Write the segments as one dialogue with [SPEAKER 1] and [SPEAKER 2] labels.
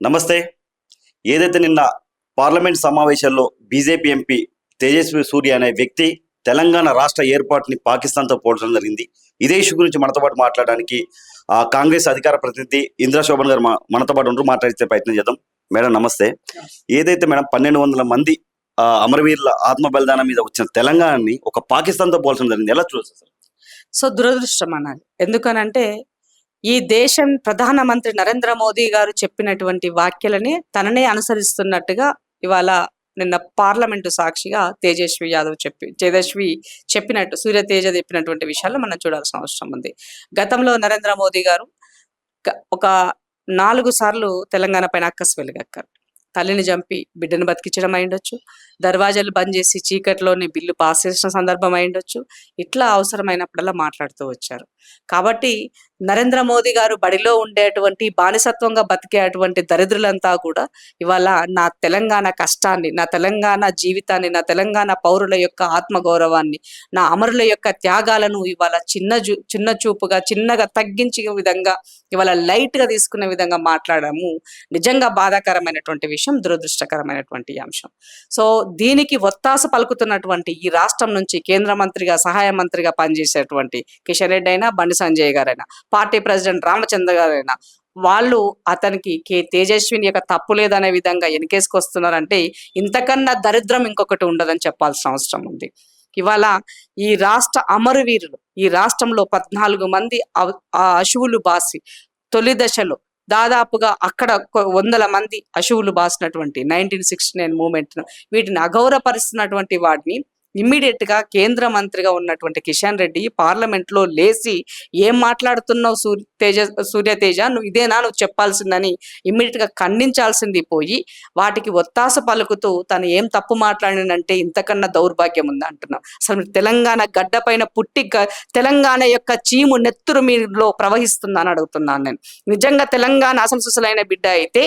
[SPEAKER 1] నమస్తే. ఏదైతే నిన్న పార్లమెంట్ సమావేశాల్లో బీజేపీ ఎంపీ తేజస్వి సూర్య అనే వ్యక్తి తెలంగాణ రాష్ట్ర ఏర్పాటుని పాకిస్తాన్తో పోల్చడం జరిగింది. ఇదే ఇష్యూ గురించి మనతో పాటు మాట్లాడడానికి కాంగ్రెస్ అధికార ప్రతినిధి ఇంద్రా శోభన్ గారు మనతో పాటు ఉంటూ మాట్లాడితే ప్రయత్నం చేద్దాం. మేడం నమస్తే. ఏదైతే మేడం 1200 మంది అమరవీరుల ఆత్మ బలిదానం మీద వచ్చిన తెలంగాణని ఒక పాకిస్తాన్తో పోల్చడం జరిగింది, ఎలా చూడొచ్చు సార్?
[SPEAKER 2] సో దురదృష్టం అనాలి. ఎందుకనంటే ఈ దేశం ప్రధానమంత్రి నరేంద్ర మోదీ గారు చెప్పినటువంటి వాక్యాలని తననే అనుసరిస్తున్నట్టుగా ఇవాళ నిన్న పార్లమెంటు సాక్షిగా తేజస్వి చెప్పినట్టు సూర్య తేజ చెప్పినటువంటి విషయాలు మనం చూడాల్సిన అవసరం ఉంది. గతంలో నరేంద్ర మోదీ గారు ఒక 4 సార్లు తెలంగాణ పైన అక్కసు వెలుగక్కారు. తల్లిని చంపి బిడ్డను బతికించడం అయిండొచ్చు, దర్వాజాలు బంద్ చేసి చీకట్లోని బిల్లు పాస్ చేసిన సందర్భం అయిండొచ్చు. ఇట్లా అవసరమైనప్పుడల్లా మాట్లాడుతూ వచ్చారు. కాబట్టి నరేంద్ర మోదీ గారు బడిలో ఉండేటువంటి బానిసత్వంగా బతికేటువంటి దరిద్రులంతా కూడా ఇవాళ నా తెలంగాణ కష్టాన్ని, నా తెలంగాణ జీవితాన్ని, నా తెలంగాణ పౌరుల యొక్క ఆత్మగౌరవాన్ని, నా అమరుల యొక్క త్యాగాలను ఇవాళ చిన్న చూపుగా చిన్నగా తగ్గించే విధంగా ఇవాళ లైట్ గా తీసుకునే విధంగా మాట్లాడము నిజంగా బాధాకరమైనటువంటి విషయం, దురదృష్టకరమైనటువంటి అంశం. సో దీనికి ఒత్తాస పలుకుతున్నటువంటి ఈ రాష్ట్రం నుంచి కేంద్ర మంత్రిగా సహాయ మంత్రిగా పనిచేసేటువంటి కిషన్ రెడ్డి అయినా, బండి సంజయ్ గారైనా, పార్టీ ప్రెసిడెంట్ రామచంద్ర గారైనా వాళ్ళు అతనికి తేజస్విని యొక్క తప్పు లేదనే విధంగా వెనకేసుకొస్తున్నారంటే ఇంతకన్నా దరిద్రం ఇంకొకటి ఉండదని చెప్పాల్సిన అవసరం ఉంది. ఇవాళ ఈ రాష్ట్ర అమరవీరులు, ఈ రాష్ట్రంలో 14 మంది అశువులు బాసి తొలి దశలో దాదాపుగా అక్కడ 100 మంది అశువులు బాసినటువంటి 1969 మూమెంట్ వీటిని అగౌరవపరుస్తున్నటువంటి వాటిని ఇమ్మీడియట్ గా కేంద్ర మంత్రిగా ఉన్నటువంటి కిషన్ రెడ్డి పార్లమెంట్ లో లేచి ఏం మాట్లాడుతున్నావు సూర్య తేజ, నువ్వు ఇదేనా నువ్వు చెప్పాల్సిందని ఇమ్మీడియట్ గా ఖండించాల్సింది పోయి వాటికి ఒత్తాస పలుకుతూ తను ఏం తప్పు మాట్లాడినంటే ఇంతకన్నా దౌర్భాగ్యం ఉంది అంటున్నాం. అసలు తెలంగాణ గడ్డ పైన పుట్టి తెలంగాణ యొక్క చీము నెత్తురు మీలో ప్రవహిస్తుందని అడుగుతున్నాను నేను. నిజంగా తెలంగాణ అసలు సుసలైన బిడ్డ అయితే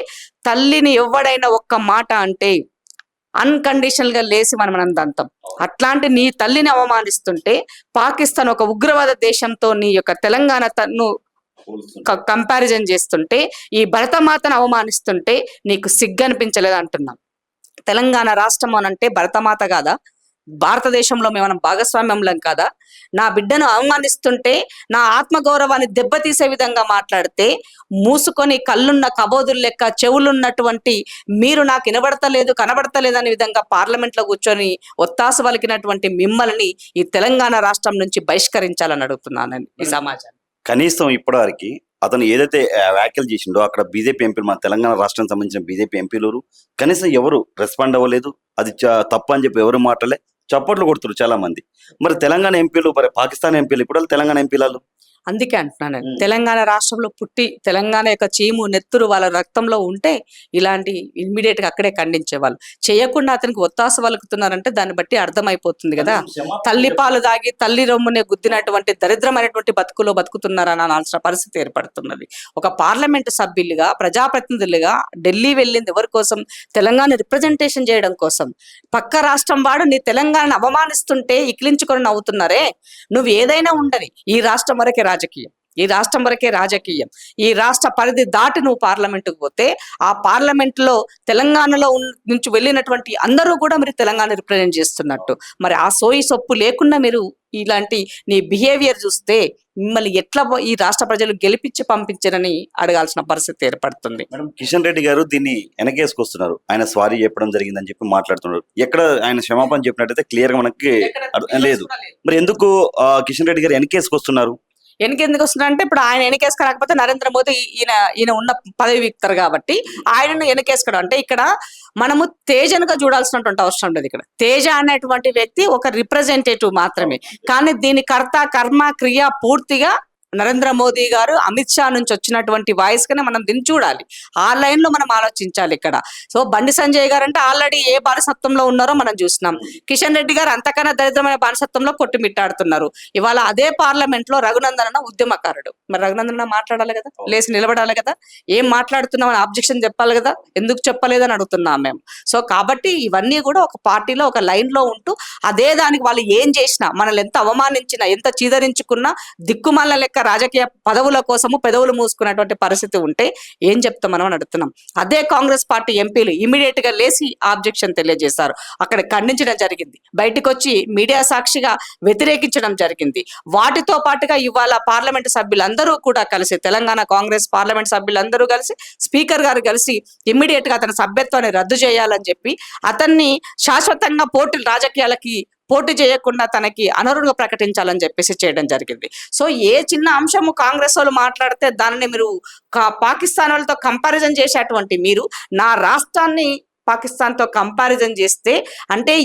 [SPEAKER 2] తల్లిని ఎవడైనా ఒక్క మాట అంటే అన్కండిషనల్ గా లేసి మనం దంతం. అట్లాంటి నీ తల్లిని అవమానిస్తుంటే పాకిస్తాన్ ఒక ఉగ్రవాద దేశంతో నీ యొక్క తెలంగాణ తన్ను కంపారిజన్ చేస్తుంటే, ఈ భరతమాతను అవమానిస్తుంటే నీకు సిగ్గనిపించలేదు అంటున్నాం. తెలంగాణ రాష్ట్రం అనంటే భరతమాత కాదా? భారతదేశంలో మనం భాగస్వామ్యంలం కాదా? నా బిడ్డను అవమానిస్తుంటే, నా ఆత్మగౌరవాన్ని దెబ్బతీసే విధంగా మాట్లాడితే మూసుకొని కళ్ళున్న కబోదులు లెక్క చెవులున్నటువంటి మీరు నాకు వినబడతలేదు కనబడతలేదు అనే విధంగా పార్లమెంట్ లో కూర్చొని ఒత్తాసు పలికినటువంటి మిమ్మల్ని ఈ తెలంగాణ రాష్ట్రం నుంచి బహిష్కరించాలని అడుగుతున్నాను ఈ సమాజాన్ని.
[SPEAKER 1] కనీసం ఇప్పటివరకు అతను ఏదైతే వ్యాఖ్యలు చేసిండో అక్కడ బీజేపీ ఎంపీలు, మన తెలంగాణ రాష్ట్రానికి సంబంధించిన బీజేపీ ఎంపీలు కనీసం ఎవరు రెస్పాండ్ అవ్వలేదు. అది తప్పు అని చెప్పి ఎవరు మాటలే చప్పట్లు కొడుతున్నారు చాలా మంది. మరి తెలంగాణ ఎంపీలు, మరి పాకిస్తాన్ ఎంపీలు ఇప్పుడు తెలంగాణ ఎంపీలు
[SPEAKER 2] అందుకే అంటున్నాను, తెలంగాణ రాష్ట్రంలో పుట్టి తెలంగాణ యొక్క చీము నెత్తురు వాళ్ళ రక్తంలో ఉంటే ఇలాంటి ఇమ్మీడియట్ గా అక్కడే ఖండించేవాళ్ళు. చేయకుండా అతనికి ఒత్తాస వలుకుతున్నారంటే దాన్ని బట్టి అర్థమైపోతుంది కదా. తల్లి పాలు దాగి తల్లి రొమ్మునే గుద్దినటువంటి దరిద్రమైనటువంటి బతుకులో బతుకుతున్నారని అనాల్సిన పరిస్థితి ఏర్పడుతున్నది. ఒక పార్లమెంటు సభ్యులుగా, ప్రజాప్రతినిధులుగా ఢిల్లీ వెళ్ళింది ఎవరి కోసం? తెలంగాణ రిప్రజెంటేషన్ చేయడం కోసం. పక్క రాష్ట్రం వాడు నీ తెలంగాణను అవమానిస్తుంటే ఇకిలించుకొని నవ్వుతున్నారే. నువ్వు ఏదైనా ఉండని, ఈ రాష్ట్రం వరకే రాజకీయం, ఈ రాష్ట్రం వరకే రాజకీయం. ఈ రాష్ట్ర పరిధి దాటి నువ్వు పార్లమెంటుకు పోతే ఆ పార్లమెంట్ లో తెలంగాణలో నుంచి వెళ్ళినటువంటి అందరూ కూడా మీరు తెలంగాణ రిప్రజెంట్ చేస్తున్నట్టు. మరి ఆ సోయి సొప్పు లేకుండా మీరు ఇలాంటి నీ బిహేవియర్ చూస్తే మిమ్మల్ని ఎట్లా ఈ రాష్ట్ర ప్రజలు గెలిపించి పంపించరని అడగాల్సిన పరిస్థితి ఏర్పడుతుంది.
[SPEAKER 1] కిషన్ రెడ్డి గారు దీన్ని వెనకేసుకొస్తున్నారు. ఆయన సారీ చెప్పడం జరిగిందని చెప్పి మాట్లాడుతున్నారు. ఎక్కడ ఆయన క్షమాపణ చెప్పినట్టయితే క్లియర్ గా మనకి లేదు. మరి ఎందుకు కిషన్ రెడ్డి గారు వెనకేసుకొస్తున్నారు?
[SPEAKER 2] ఎందుకు వస్తున్నారంటే ఇప్పుడు ఆయన వెనకేసుకురాకపోతే నరేంద్ర మోదీ ఈయన ఉన్న పదవి వీక్తారు కాబట్టి ఆయనను వెనకేసుకోవడం. అంటే ఇక్కడ మనము తేజనుగా చూడాల్సినటువంటి అవసరం లేదు. ఇక్కడ తేజ అనేటువంటి వ్యక్తి ఒక రిప్రజెంటేటివ్ మాత్రమే, కానీ దీని కర్త కర్మ క్రియ పూర్తిగా నరేంద్ర మోదీ గారు, అమిత్ షా నుంచి వచ్చినటువంటి వాయిస్ కనే మనం దీన్ని చూడాలి. ఆ లైన్ లో మనం ఆలోచించాలి ఇక్కడ. సో బండి సంజయ్ గారు అంటే ఆల్రెడీ ఏ బానిసత్వంలో ఉన్నారో మనం చూసినాం. కిషన్ రెడ్డి గారు అంతకన్నా దరిద్రమైన బానిసత్వంలో కొట్టుమిట్టాడుతున్నారు. ఇవాళ అదే పార్లమెంట్ లో రఘునందన ఉద్యమకారుడు. మరి రఘునందన మాట్లాడాలి కదా, లేచి నిలబడాలి కదా, ఏం మాట్లాడుతున్నామని ఆబ్జెక్షన్ చెప్పాలి కదా, ఎందుకు చెప్పలేదని అడుగుతున్నాం మేము. సో కాబట్టి ఇవన్నీ కూడా ఒక పార్టీలో ఒక లైన్ లో ఉంటూ అదే దానికి వాళ్ళు ఏం చేసినా, మనల్ని ఎంత అవమానించినా, ఎంత చీదరించుకున్నా దిక్కుమాల లెక్క తాత్కాలిక రాజకీయ పదవుల కోసము పెదవులు మూసుకున్నటువంటి పరిస్థితి ఉంటే ఏం చెప్తాం మనం అని అడుగుతున్నాం. అదే కాంగ్రెస్ పార్టీ ఎంపీలు ఇమీడియట్ గా లేచి ఆబ్జెక్షన్ తెలియజేశారు. అక్కడ ఖండించడం జరిగింది, బయటకు వచ్చి మీడియా సాక్షిగా వ్యతిరేకించడం జరిగింది. వాటితో పాటుగా ఇవాళ పార్లమెంటు సభ్యులందరూ కూడా కలిసి, తెలంగాణ కాంగ్రెస్ పార్లమెంట్ సభ్యులందరూ కలిసి స్పీకర్ గారు కలిసి ఇమ్మీడియట్ గా అతని సభ్యత్వాన్ని రద్దు చేయాలని చెప్పి అతన్ని శాశ్వతంగా రాజకీయాలకి పోటీ చేయకుండా తనకి అనర్హుడుగా ప్రకటించాలని చెప్పేసి చేయడం జరిగింది. సో ఏ చిన్న అంశము కాంగ్రెస్ వాళ్ళు మాట్లాడితే దానిని మీరు పాకిస్తాన్ వాళ్ళతో కంపారిజన్ చేసేటువంటి మీరు నా రాష్ట్రాన్ని పాకిస్తాన్ తో కంపారిజన్ చేస్తే అంటే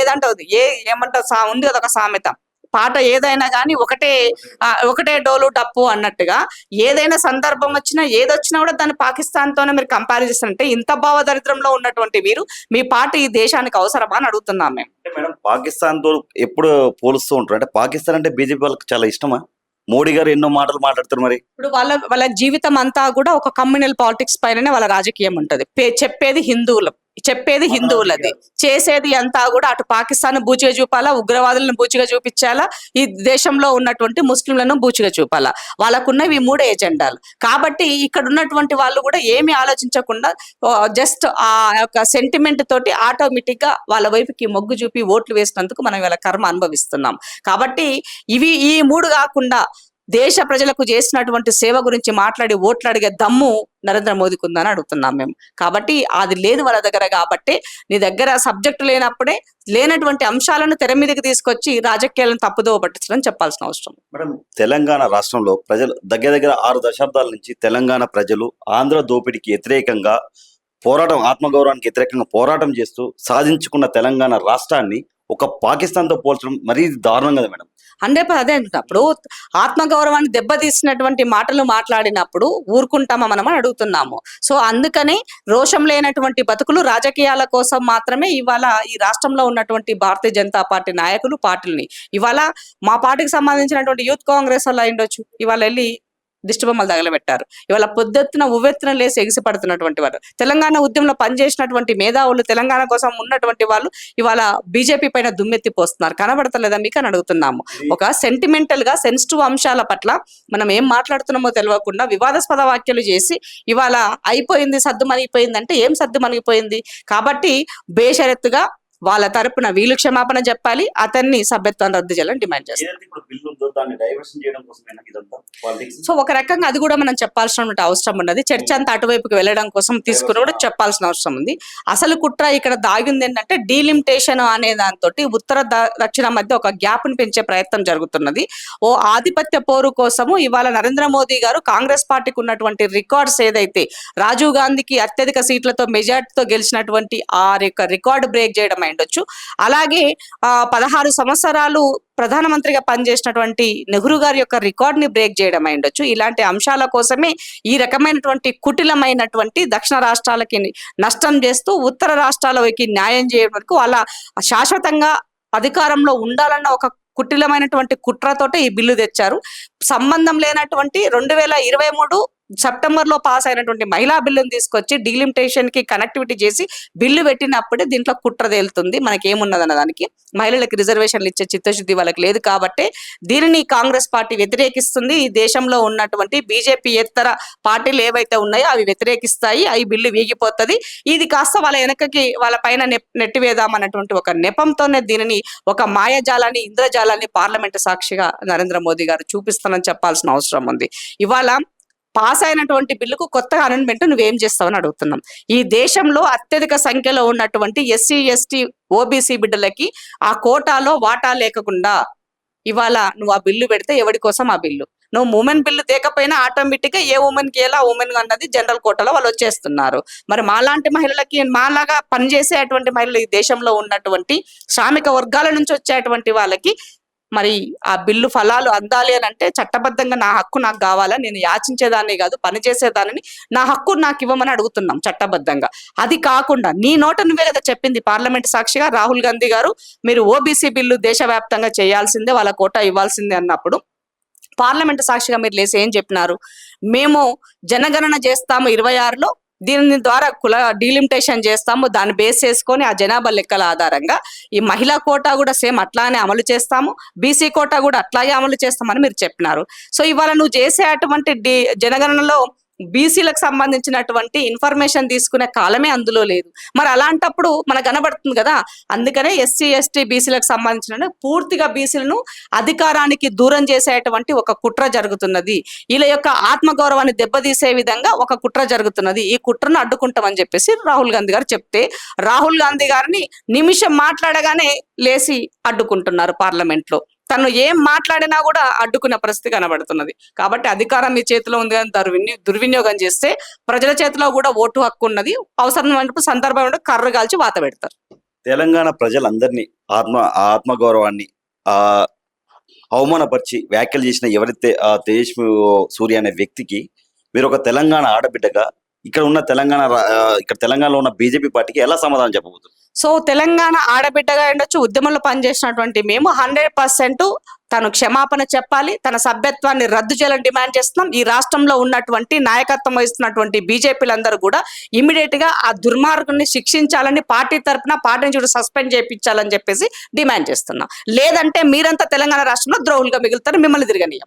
[SPEAKER 2] ఏదంటే ఏమంటారు ఉంది కదా ఒక సామెత, పాట ఏదైనా కానీ ఒకటే డోలు డప్పు అన్నట్టుగా ఏదైనా సందర్భం వచ్చినా ఏదొచ్చినా కూడా దాన్ని పాకిస్తాన్ తోనే మీరు కంపారిజన్ అంటే ఇంత భావ దరిద్రంలో ఉన్నటువంటి మీరు మీ పార్టీ ఈ దేశానికి అవసరమా అని అడుగుతున్నాం మేము.
[SPEAKER 1] మేడం, పాకిస్తాన్ తో ఎప్పుడు పోలుస్తూ ఉంటారు, అంటే పాకిస్తాన్ అంటే బీజేపీ వాళ్ళకి చాలా ఇష్టమా? మోడీ గారు ఎన్నో మాటలు మాట్లాడుతారు. మరి
[SPEAKER 2] ఇప్పుడు వాళ్ళ జీవితం అంతా కూడా ఒక కమ్యూనల్ పాలిటిక్స్ పైననే వాళ్ళ రాజకీయం ఉంటది. చెప్పేది హిందువులది, చేసేది అంతా కూడా అటు పాకిస్తాన్ బూచిగా చూపాలా, ఉగ్రవాదులను బూచిగా చూపించాలా, ఈ దేశంలో ఉన్నటువంటి ముస్లింలను బూచిగా చూపాలా. వాళ్ళకున్నవి 3 ఎజెండాలు. కాబట్టి ఇక్కడ ఉన్నటువంటి వాళ్ళు కూడా ఏమి ఆలోచించకుండా జస్ట్ ఆ యొక్క సెంటిమెంట్ తోటి ఆటోమేటిక్ గా వాళ్ళ వైపుకి మొగ్గు చూపి ఓట్లు వేసినందుకు మనం ఇలా కర్మ అనుభవిస్తున్నాం. కాబట్టి ఈ 3 కాకుండా దేశ ప్రజలకు చేసినటువంటి సేవ గురించి మాట్లాడి ఓట్లు అడిగే దమ్ము నరేంద్ర మోదీకి ఉందని అడుగుతున్నాం మేము. కాబట్టి అది లేదు వాళ్ళ దగ్గర. కాబట్టి నీ దగ్గర సబ్జెక్టు లేనప్పుడే లేనటువంటి అంశాలను తెర మీదకి తీసుకొచ్చి రాజకీయాలను తప్పుదోవ పట్టించడం చెప్పాల్సిన అవసరం.
[SPEAKER 1] మేడం, తెలంగాణ రాష్ట్రంలో ప్రజలు దగ్గర 6 దశాబ్దాల నుంచి తెలంగాణ ప్రజలు ఆంధ్ర దోపిడీకి వ్యతిరేకంగా ఆత్మగౌరవానికి వ్యతిరేకంగా పోరాటం చేస్తూ సాధించుకున్న తెలంగాణ రాష్ట్రాన్ని ఒక పాకిస్తాన్ తో పోల్చడం మరీ దారుణం కదా మేడం.
[SPEAKER 2] 100% అదే అంటున్నప్పుడు ఆత్మగౌరవాన్ని దెబ్బతీసినటువంటి మాటలు మాట్లాడినప్పుడు ఊరుకుంటామా మనం అని అడుగుతున్నాము. సో అందుకని రోషం లేనటువంటి బతుకులు రాజకీయాల కోసం మాత్రమే ఇవాళ ఈ రాష్ట్రంలో ఉన్నటువంటి భారతీయ జనతా పార్టీ నాయకులు పార్టీలని ఇవాళ మా పార్టీకి సంబంధించినటువంటి యూత్ కాంగ్రెస్ వల్ల అయిండొచ్చు, ఇవాళ వెళ్ళి దిష్టిబొమ్మలు తగలబెట్టారు. ఇవాళ పొద్దున ఉవ్వెత్తున లేసి ఎగిసిపడుతున్నటువంటి వారు, తెలంగాణ ఉద్యమంలో పనిచేసినటువంటి మేధావులు, తెలంగాణ కోసం ఉన్నటువంటి వాళ్ళు ఇవాళ బీజేపీ పైన దుమ్మెత్తి పోస్తున్నారు. కనబడతలేదా మీకు అని అడుగుతున్నాము. ఒక సెంటిమెంటల్ గా సెన్సిటివ్ అంశాల పట్ల మనం ఏం మాట్లాడుతున్నామో తెలియకుండా వివాదాస్పద వ్యాఖ్యలు చేసి ఇవాళ అయిపోయింది సద్దు మణిగిపోయింది అంటే ఏం సద్దు మణిగిపోయింది? కాబట్టి బేషరత్తుగా వాళ్ళ తరపున వీళ్ళు క్షమాపణ చెప్పాలి, అతన్ని సభ్యత్వాన్ని రద్దు చేయాలని డిమాండ్ చేస్తారు. సో ఒక రకంగా అది కూడా మనం చెప్పాల్సిన అవసరం ఉన్నది. చర్చ అంతా అటువైపుకి వెళ్ళడం కోసం తీసుకుని కూడా చెప్పాల్సిన అవసరం ఉంది. అసలు కుట్ర ఇక్కడ దాగింది ఏంటంటే డీలిమిటేషన్ అనే దాంతో ఉత్తర దక్షిణ మధ్య ఒక గ్యాప్ ని పెంచే ప్రయత్నం జరుగుతున్నది. ఓ ఆధిపత్య పోరు కోసము ఇవాళ నరేంద్ర మోదీ గారు కాంగ్రెస్ పార్టీకి ఉన్నటువంటి రికార్డ్స్ ఏదైతే రాజీవ్ గాంధీకి అత్యధిక సీట్లతో మెజార్టీతో గెలిచినటువంటి ఆ రికార్డు బ్రేక్ చేయడం అయ్యుండొచ్చు. అలాగే 16 సంవత్సరాలు ప్రధానమంత్రిగా పనిచేసినటువంటి నెహ్రూ గారి యొక్క రికార్డ్ ని బ్రేక్ చేయడం అయ్యుండొచ్చు. ఇలాంటి అంశాల కోసమే ఈ రకమైనటువంటి కుటిలమైనటువంటి దక్షిణ రాష్ట్రాలకి నష్టం చేస్తూ ఉత్తర రాష్ట్రాలకి న్యాయం చేయడానికి వాళ్ళ శాశ్వతంగా అధికారంలో ఉండాలన్న ఒక కుటిలమైనటువంటి కుట్రతోటే ఈ బిల్లు తెచ్చారు. సంబంధం లేనటువంటి 2023 సెప్టెంబర్ లో పాస్ అయినటువంటి మహిళా బిల్లును తీసుకొచ్చి డీలిమిటేషన్ కి కనెక్టివిటీ చేసి బిల్లు పెట్టినప్పుడే దీంట్లో కుట్ర తేలుతుంది. మనకి ఏమున్నదన్న దానికి మహిళలకు రిజర్వేషన్లు ఇచ్చే చిత్తశుద్ధి వాళ్ళకి లేదు. కాబట్టి దీనిని కాంగ్రెస్ పార్టీ వ్యతిరేకిస్తుంది. ఈ దేశంలో ఉన్నటువంటి బీజేపీ ఇతర పార్టీలు ఏవైతే ఉన్నాయో అవి వ్యతిరేకిస్తాయి. ఈ బిల్లు వీగిపోతుంది. ఇది కాస్త వాళ్ళ వెనకకి వాళ్ళ పైన నెట్టివేదామన్నటువంటి ఒక నెపంతోనే దీనిని ఒక మాయాజాలాన్ని ఇంద్రజాలాన్ని పార్లమెంటు సాక్షిగా నరేంద్ర మోదీ గారు చూపిస్తానని చెప్పాల్సిన అవసరం ఉంది. ఇవాళ పాస్ అయినటువంటి బిల్లుకు కొత్తగా అమెండ్మెంట్ నువ్వేం చేస్తావని అడుగుతున్నాం. ఈ దేశంలో అత్యధిక సంఖ్యలో ఉన్నటువంటి ఎస్సీ ఎస్టీ ఓబీసీ బిడ్డలకి ఆ కోటాలో వాటా లేకుండా ఇవాళ నువ్వు ఆ బిల్లు పెడితే ఎవరి కోసం ఆ బిల్లు? నువ్వు ఉమెన్ బిల్లు తేకపోయినా ఆటోమేటిక్ గా ఏ ఉమెన్ కి ఎలా ఉమెన్ అన్నది జనరల్ కోటాలో వాళ్ళు వచ్చేస్తున్నారు. మరి మాలాంటి మహిళలకి మాలాగా పనిచేసేటువంటి మహిళలు ఈ దేశంలో ఉన్నటువంటి శ్రామిక వర్గాల నుంచి వచ్చేటువంటి వాళ్ళకి మరి ఆ బిల్లు ఫలాలు అందాలి అని అంటే చట్టబద్ధంగా నా హక్కు నాకు కావాలా, నేను యాచించేదాన్ని కాదు పనిచేసేదాన్ని, నా హక్కు నాకు ఇవ్వమని అడుగుతున్నాం చట్టబద్ధంగా. అది కాకుండా నీ నోట నువ్వే కదా చెప్పింది పార్లమెంట్ సాక్షిగా రాహుల్ గాంధీ గారు మీరు ఓబీసీ బిల్లు దేశవ్యాప్తంగా చేయాల్సిందే, వాళ్ళ కోటా ఇవ్వాల్సిందే అన్నప్పుడు పార్లమెంట్ సాక్షిగా మీరు లేసి ఏం చెప్పినారు? మేము జనగణన చేస్తాము 26లో దీని ద్వారా కుల డీలిమిటేషన్ చేస్తాము, దాన్ని బేస్ చేసుకొని ఆ జనాభా లెక్కల ఆధారంగా ఈ మహిళా కోటా కూడా సేమ్ అట్లానే అమలు చేస్తాము, బీసీ కోటా కూడా అట్లాగే అమలు చేస్తామని మీరు చెప్పినారు. సో ఇవాళ నువ్వు చేసే అటువంటి జనగణనలో బీసీలకు సంబంధించినటువంటి ఇన్ఫర్మేషన్ తీసుకునే కాలమే అందులో లేదు. మరి అలాంటప్పుడు మనకు కనబడుతుంది కదా. అందుకనే ఎస్సీ ఎస్టీ బీసీలకు సంబంధించిన పూర్తిగా బీసీలను అధికారానికి దూరం చేసేటువంటి ఒక కుట్ర జరుగుతున్నది. వీళ్ళ యొక్క ఆత్మగౌరవాన్ని దెబ్బతీసే విధంగా ఒక కుట్ర జరుగుతున్నది. ఈ కుట్రను అడ్డుకుంటామని చెప్పేసి రాహుల్ గాంధీ గారు చెప్తే, రాహుల్ గాంధీ గారిని నిమిషం మాట్లాడగానే లేచి అడ్డుకుంటున్నారు పార్లమెంట్ లో. తను ఏం మాట్లాడినా కూడా అడ్డుకునే పరిస్థితి కనబడుతున్నది. కాబట్టి అధికారం మీ చేతిలో ఉంది కానీ దుర్వినియోగం చేస్తే ప్రజల చేతిలో కూడా ఓటు హక్కు ఉన్నది. అవసరం సందర్భం కర్ర కాల్చి వాత పెడతారు.
[SPEAKER 1] తెలంగాణ ప్రజలందరినీ ఆత్మగౌరవాన్ని ఆ అవమానపరిచి వ్యాఖ్యలు చేసిన ఎవరైతే తేజస్వి సూర్య అనే వ్యక్తికి మీరు ఒక తెలంగాణ ఆడబిడ్డగా ఇక్కడ తెలంగాణలో ఉన్న బీజేపీ పార్టీకి ఎలా సమాధానం చెప్పబోతున్నారు?
[SPEAKER 2] సో తెలంగాణ ఆడబిడ్డగా ఉండొచ్చు, ఉద్యమంలో పనిచేసినటువంటి మేము 100% తను క్షమాపణ చెప్పాలి, తన సభ్యత్వాన్ని రద్దు చేయాలని డిమాండ్ చేస్తున్నాం. ఈ రాష్ట్రంలో ఉన్నటువంటి నాయకత్వం వహిస్తున్నటువంటి బీజేపీలందరూ కూడా ఇమీడియట్ గా ఆ దుర్మార్గుని శిక్షించాలని పార్టీ తరఫున పార్టీని కూడా సస్పెండ్ చేయించాలని చెప్పేసి డిమాండ్ చేస్తున్నాం. లేదంటే మీరంతా తెలంగాణ రాష్ట్రంలో ద్రోహులుగా మిగులుతారు, మిమ్మల్ని తిరగనీయం.